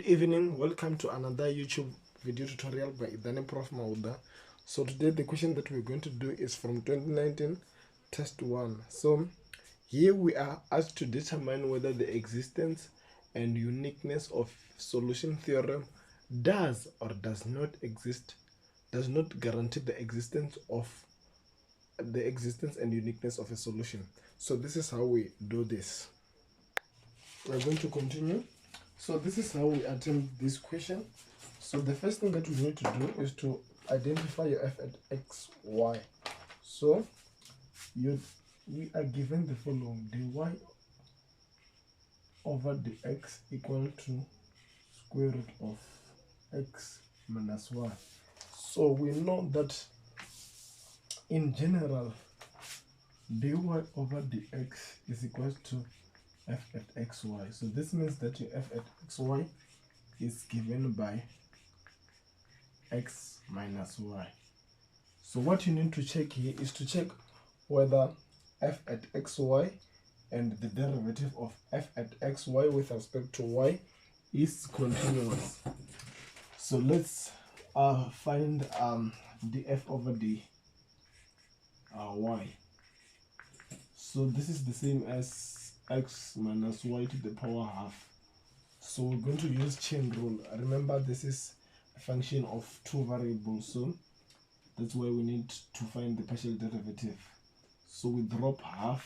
Good evening, welcome to another YouTube video tutorial by Idane Prof Mauda. So today the question that we're going to do is from 2019 test 1. So here we are asked to determine whether the existence and uniqueness of solution theorem does or does not guarantee the existence and uniqueness of a solution. So this is how we do this. We're going to continue. So this is how we attempt this question. So the first thing that we need to do is to identify your f at x, y. So we are given the following: dy over dx equal to square root of x minus y. So we know that in general dy over dx is equal to f at xy. So this means that your f at xy is given by x minus y. So what you need to check here is to check whether f at xy and the derivative of f at xy with respect to y is continuous. So let's find df over dy. So this is the same as x minus y to the power half. So we're going to use chain rule. Remember, this is a function of two variables, so that's why we need to find the partial derivative. So we drop half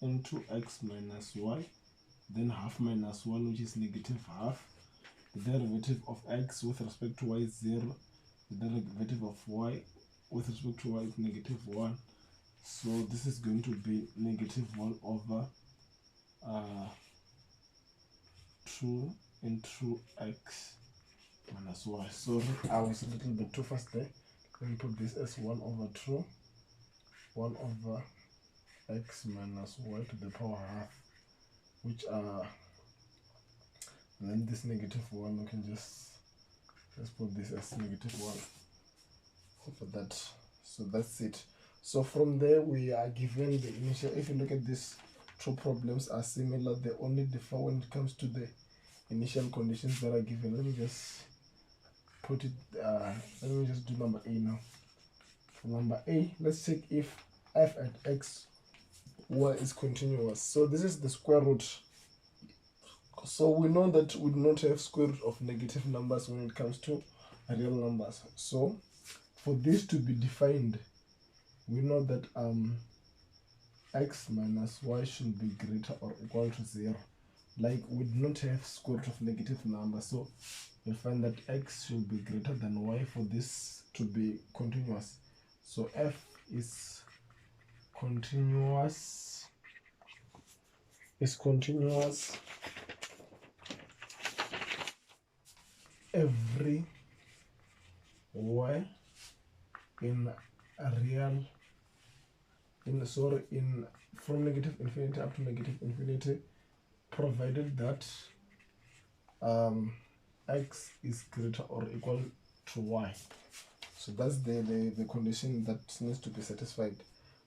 into x minus y, then half minus 1, which is negative half. The derivative of x with respect to y is 0. The derivative of y with respect to y is negative 1. So this is going to be negative 1 over 2 into x minus y. Sorry, I was a little bit too fast there. Let me put this as 1 over 2, 1 over x minus y to the power half, which are, and then this negative 1, we can just put this as negative 1 over that. So that's it. So from there we are given the initial. If you look at these two problems are similar, they only differ when it comes to the initial conditions that are given. Let me just put it, let me just do number A now. For number A, let's check if f at x, y is continuous. So this is the square root. So we know that we do not have square root of negative numbers when it comes to real numbers. So for this to be defined, we know that x minus y should be greater or equal to 0. Like we do not have square root of negative number, so we find that x should be greater than y for this to be continuous. So f is continuous everywhere from negative infinity up to negative infinity, provided that x is greater or equal to y. So that's the condition that needs to be satisfied.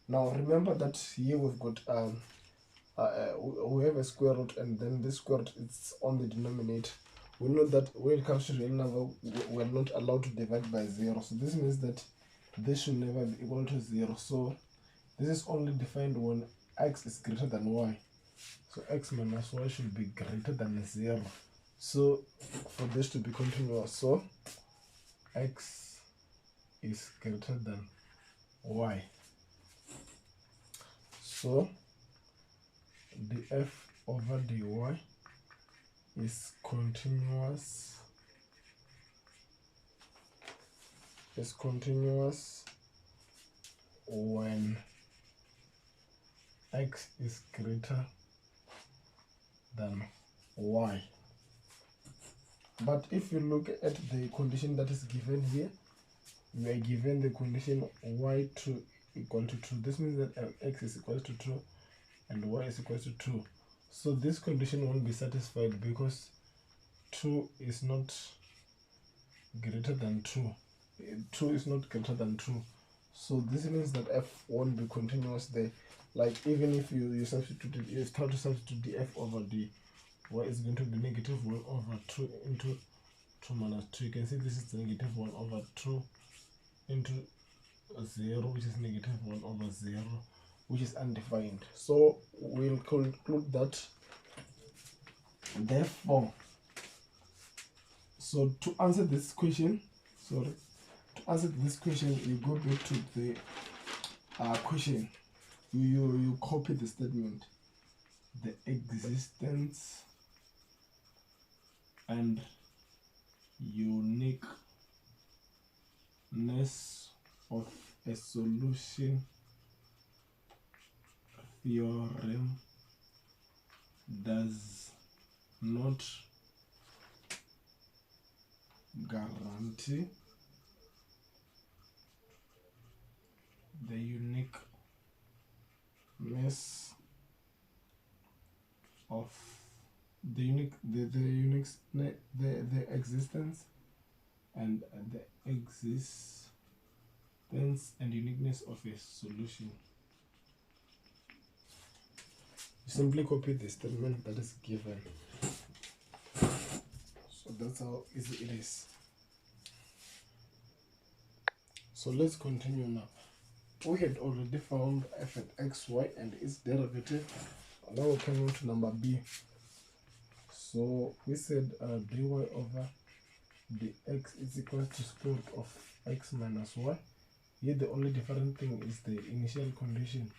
Now remember that here we've got we have a square root, and then this square root is on the denominator. We know that when it comes to real number, we're not allowed to divide by 0. So this means that this should never be equal to 0. So this is only defined when x is greater than y. So x minus y should be greater than 0. So for this to be continuous, so x is greater than y. So df over dy is continuous when x is greater than y. But if you look at the condition that is given here, we are given the condition y to equal to 2. This means that x is equal to 2 and y is equal to 2. So this condition won't be satisfied because 2 is not greater than 2. 2 is not greater than 2. So this means that f won't be continuous there. Like even if you substitute it, you start to substitute df over y is going to be negative 1 over 2 into 2 minus 2. You can see this is negative 1 over 2 into 0, which is negative 1 over 0, which is undefined. So we'll conclude that therefore, so to answer this question, you go back to the question. You copy the statement, the existence and uniqueness of a solution theorem does not guarantee the uniqueness of the existence and uniqueness of a solution. You simply copy the statement that is given. So that's how easy it is. So let's continue now. We had already found f at xy and its derivative. Now we're coming to number b. So we said dy over dx is equal to square root of x minus y. Here the only different thing is the initial condition.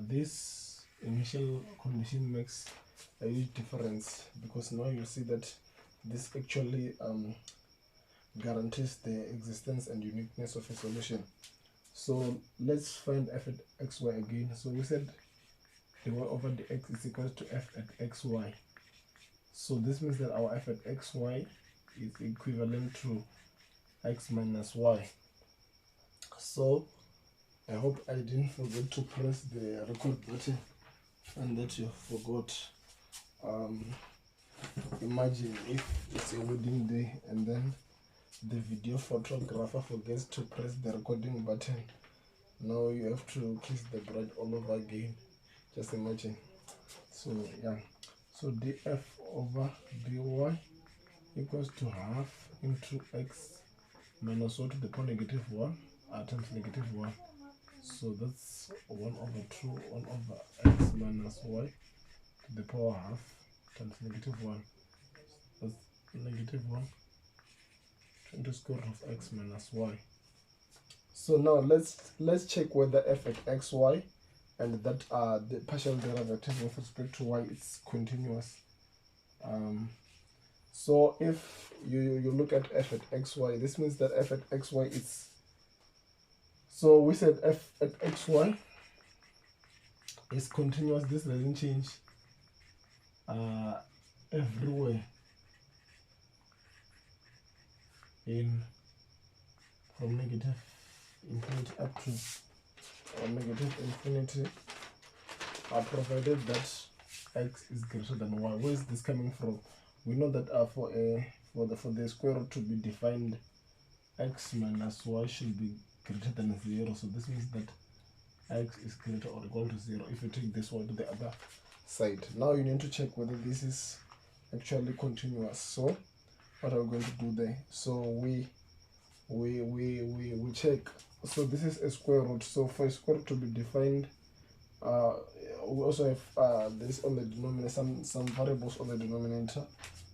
This initial condition makes a huge difference, because now you see that this actually guarantees the existence and uniqueness of a solution. So let's find f at xy again. So we said dy over dx is equal to f at xy. So this means that our f at xy is equivalent to x minus y. So I hope I didn't forget to press the record button and that you forgot. Imagine if it's a wedding day and then the video photographer forgets to press the recording button. Now you have to kiss the bride all over again. Just imagine. So yeah, so df over dy equals to half into x minus y to the power negative 1 times negative 1. So that's 1 over 2, 1 over x minus y to the power half times negative 1. That's negative 1 into square root of x minus y. So now let's check whether f at xy and that the partial derivative with respect to y is continuous. So if you look at f at xy, this means that f at xy is, so we said f at xy is continuous. This doesn't change everywhere in from negative infinity up to negative infinity, provided that x is greater than y. Where is this coming from? We know that for the square root to be defined, x minus y should be greater than 0. So this means that x is greater or equal to 0 if you take this one to the other side. Now you need to check whether this is actually continuous. So what are we going to do there? So we check. So this is a square root. So for a square root to be defined, we also have this on the denominator, some variables on the denominator.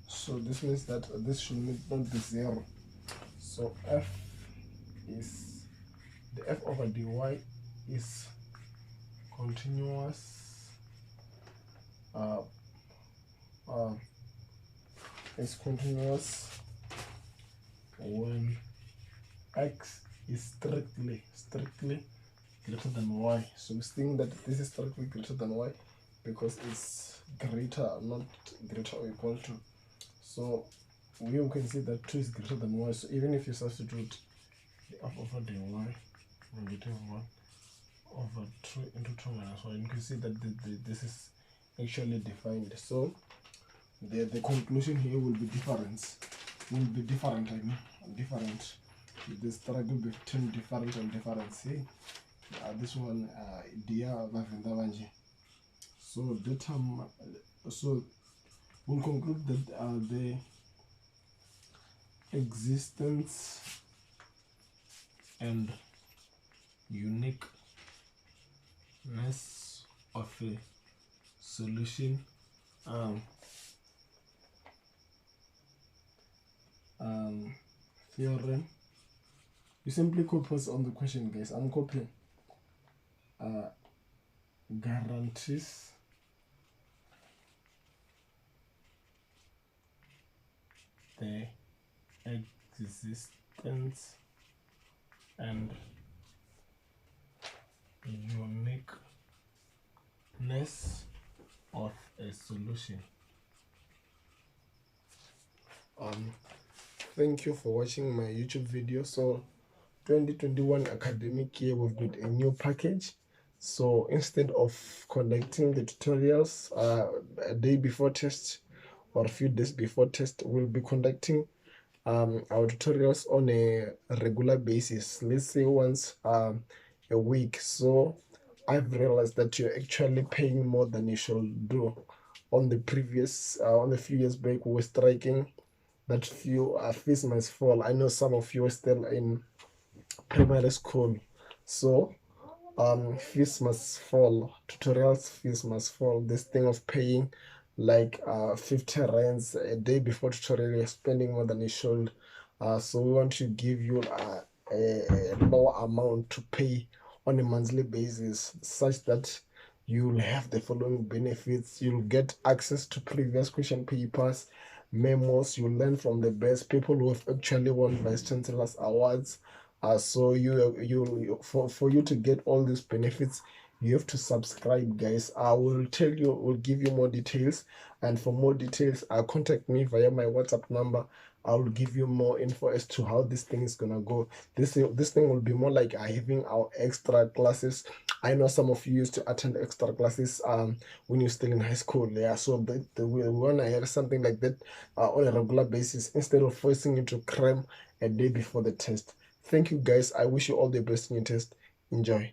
So this means that this should not be 0. So f is the f over dy is continuous. When x is strictly greater than y. So we think that this is strictly greater than y because it's greater, not greater or equal to. So we can see that 2 is greater than y. So even if you substitute the f over dy negative 1 over 2 into 2 minus 1, you can see that this is actually defined. So the conclusion here will be different. The struggle between different and difference. See, this one, dear Lavendavanje. So the term, so we'll conclude that the existence and uniqueness of a solution theorem. You simply copy what's on the question, guys. I'm copying guarantees the existence and uniqueness of a solution. Thank you for watching my YouTube video. So 2021 academic year, we've got a new package. So instead of conducting the tutorials a day before test or a few days before test, we'll be conducting our tutorials on a regular basis, let's say once a week. So I've realized that you're actually paying more than you should do. On the previous on the few years back, we were striking that fees must fall. I know some of you are still in primary school, so fees must fall, tutorials fees must fall. This thing of paying like 50 rands a day before tutorial, you're spending more than you should. So we want to give you a lower amount to pay on a monthly basis, such that you'll have the following benefits. You'll get access to previous question papers, memos. You learn from the best people who have actually won Vice Chancellor's awards. So for you to get all these benefits, you have to subscribe, guys. I will give you more details, and for more details, contact me via my WhatsApp number. I will give you more info as to how this thing is gonna go. This thing will be more like having our extra classes. I know some of you used to attend extra classes when you're still in high school. Yeah, so we want to have something like that on a regular basis, instead of forcing you to cram a day before the test. Thank you, guys. I wish you all the best in your test. Enjoy.